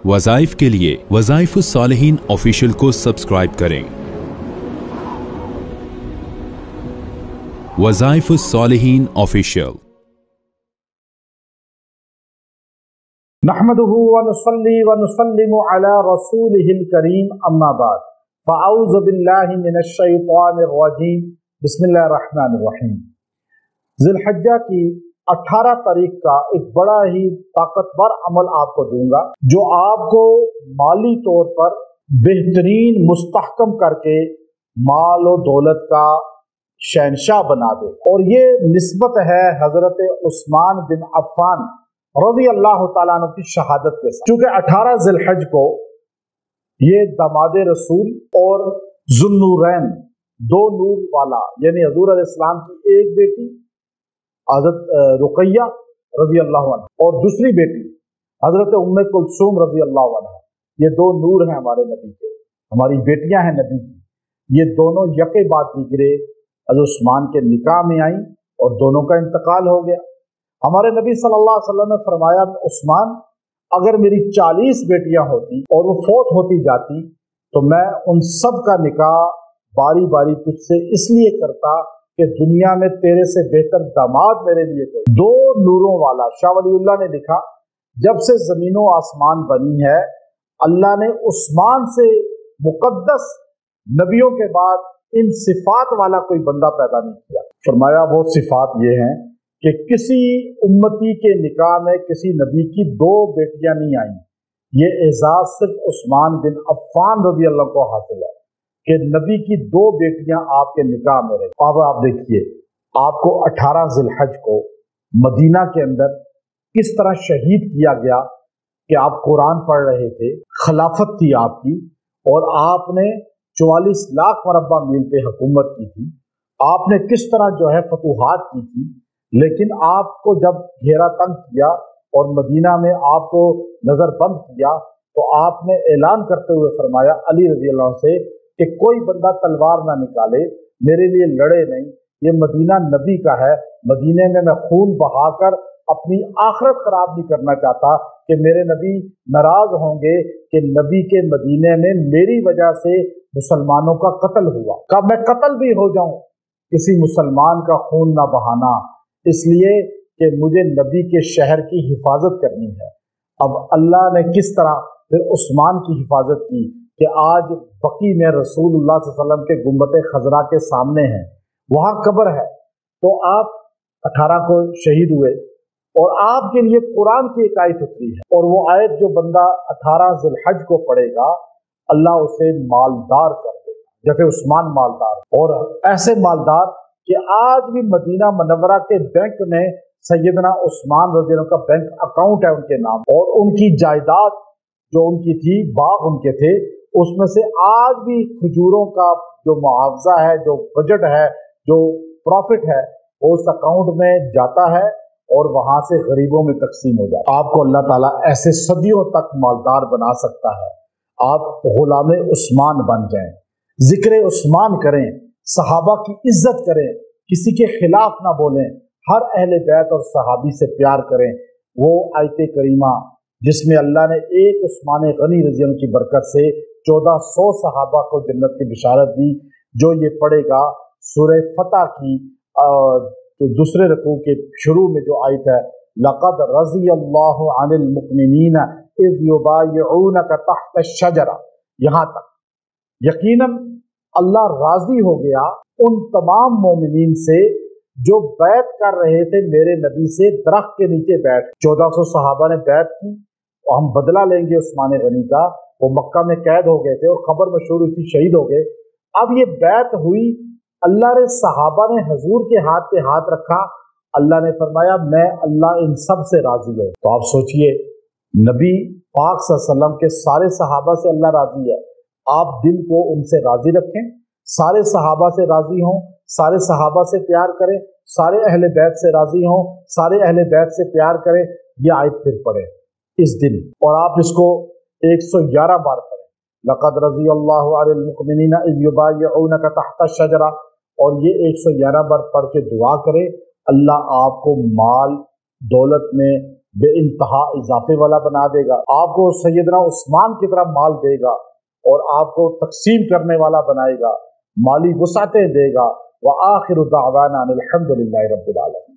वज़ाइफ के लिए वज़ाइफ सालिहीन ऑफिशियल को सब्सक्राइब करें। वज़ाइफ सालिहीन ऑफिशियल। नहमदुहु व नुसल्ली व नुसल्लिमु अला रसूलिहिल करीम, अम्मा बाद, फ़अऊज़ु बिल्लाहि मिनश शैतानिर रजीम, बिस्मिल्लाहिर रहमानिर रहीम। ज़िलहज्जा की 18 तारीख का एक बड़ा ही ताकतवर अमल आपको दूंगा, जो आपको माली तौर पर बेहतरीन मुस्तहकम करके माल और दौलत का शहंशाह बना दे। और ये निस्बत है हजरत उस्मान बिन अफ़्फ़ान रज़ी अल्लाह तआला अन्हु की शहादत के साथ। चूंकि 18 ज़िलहज को ये दामाद रसूल और ज़ुन्नूरैन, दो नूर वाला, यानी हजूर अलैहिस्सलाम की एक बेटी हजरत रुक़ैया रज़ी अल्लाह अन्हा और दूसरी बेटी हजरत उम्मे कुलसूम रज़ी अल्लाह अन्हा, ये दो नूर हैं हमारे नबी के, हमारी बेटियां हैं नबी की। ये दोनों यके बाद दीगरे हजरत उस्मान के निकाह में आई और दोनों का इंतकाल हो गया। हमारे नबी सल्लल्लाहु अलैहि वसल्लम ने फरमाया, उस्मान, अगर मेरी 40 बेटियां होती और वो फौत होती जाती तो मैं उन सब का निकाह बारी बारी तुझसे इसलिए करता कि दुनिया में तेरे से बेहतर दामाद मेरे लिए कोई। दो नूरों वाला शाह वलीउल्लाह ने लिखा, जब से जमीनों आसमान बनी है अल्लाह ने उस्मान से मुकद्दस नबियों के बाद इन सिफात वाला कोई बंदा पैदा नहीं किया। फरमाया वो सिफात ये हैं कि किसी उम्मती के निकाह में किसी नबी की दो बेटियां नहीं आई। ये एजाज सिर्फ उस्मान बिन अफ़्फ़ान रज़ी अल्लाह को हासिल है कि नबी की दो बेटियां आपके निकाह में रही। अब आप देखिए, आपको 18 ज़िलहज को मदीना के अंदर किस तरह शहीद किया गया कि आप कुरान पढ़ रहे थे, खिलाफत थी आपकी, और आपने 44 लाख मरबा मील पे हुकूमत की थी। आपने किस तरह जो है फतूहात की थी, लेकिन आपको जब घेरा तंग किया और मदीना में आपको नजर बंद किया तो आपने ऐलान करते हुए फरमाया अली रजी अल्लाह से कि कोई बंदा तलवार ना निकाले, मेरे लिए लड़े नहीं, ये मदीना नबी का है, मदीने में मैं खून बहाकर अपनी आखिरत खराब नहीं करना चाहता कि मेरे नबी नाराज होंगे कि नबी के मदीने में मेरी वजह से मुसलमानों का कत्ल हुआ। कब मैं कत्ल भी हो जाऊं, किसी मुसलमान का खून ना बहाना, इसलिए कि मुझे नबी के शहर की हिफाजत करनी है। अब अल्लाह ने किस तरह फिर उस्मान की हिफाजत की कि आज बकी में रसूलुल्लाह सल्लल्लाहु अलैहि वसल्लम के गुंबत खजरा के सामने है, वहां कब्र है। तो आप 18 को शहीद हुए और आपके लिए कुरान की एक आयत उतरी है, और वो आयत जो बंदा 18 ज़िलहज को पढ़ेगा अल्लाह उसे मालदार कर देगा, जैसे उस्मान मालदार, और ऐसे मालदार कि आज भी मदीना मनव्वरा के बैंक में सैयदना उस्मान रज़ी अल्लाह का बैंक अकाउंट है उनके नाम, और उनकी जायदाद जो उनकी थी, बाग उनके थे, उसमें से आज भी खजूरों का जो मुआवजा है, जो बजट है, जो प्रॉफिट है, वो उस अकाउंट में जाता है और वहां से गरीबों में तकसीम हो जाता है। आपको अल्लाह ताला ऐसे सदियों तक मालदार बना सकता है। आप गुलामे उस्मान बन जाएं, जिक्र उस्मान करें, सहाबा की इज्जत करें, किसी के खिलाफ ना बोलें, हर अहले बैत और सहाबी से प्यार करें। वो आयत करीमा जिसमें अल्लाह ने एक उस्मान गनी रज़ी अल्लाह की बरकत से 1400 सहाबा को जन्नत की बिशारत दी, जो ये पढ़ेगा सूरह फतह की तो दूसरे रकू के शुरू में जो आयत है, लक़द रज़ियल्लाहु अनिल मुमिनीन इज़ युबायिऊनका तहत अश-शजरा, यहाँ तक यकीनन अल्लाह राजी हो गया उन तमाम मोमिनीन से जो बैत कर रहे थे मेरे नबी से दरख्त के नीचे बैठ। 1400 सहाबा ने बैत की और हम बदला लेंगे उस्मान गनी का, वो मक्का में कैद हो गए थे और खबर मशहूर हुई थी, शहीद हो गए। अब ये बैत हुई, अल्लाह ने सहाबा ने हजूर के हाथ पे हाथ रखा, अल्लाह ने फरमाया मैं अल्लाह इन सब से राजी हूँ। तो आप सोचिए, नबी पाक सल्लल्लाहु अलैहि वसल्लम के सारे सहाबा से अल्लाह राजी है, आप दिल को उनसे राजी रखें, सारे सहाबा से राजी हों, सारे सहाबा से प्यार करें, सारे अहले बैत से राजी हों, सारे अहले बैत से प्यार करें। ये आयत फिर पढ़े इस दिन, और आप इसको 111 बार पढ़ें, लक़द रज़ियल्लाहु अनिल मुमिनीन इज़ युबायिऊनका तहत अश-शजरा, और ये 111 बार पढ़ के दुआ करें, अल्लाह आपको माल दौलत में بے انتہا اضافے والا بنا دے گا، آپ کو سیدنا عثمان کی طرح مال دے گا اور آپ کو تقسیم کرنے والا بنائے گا، مالی وسعتیں دے گا۔ وآخر دعوانا ان الحمد للہ رب العالمین۔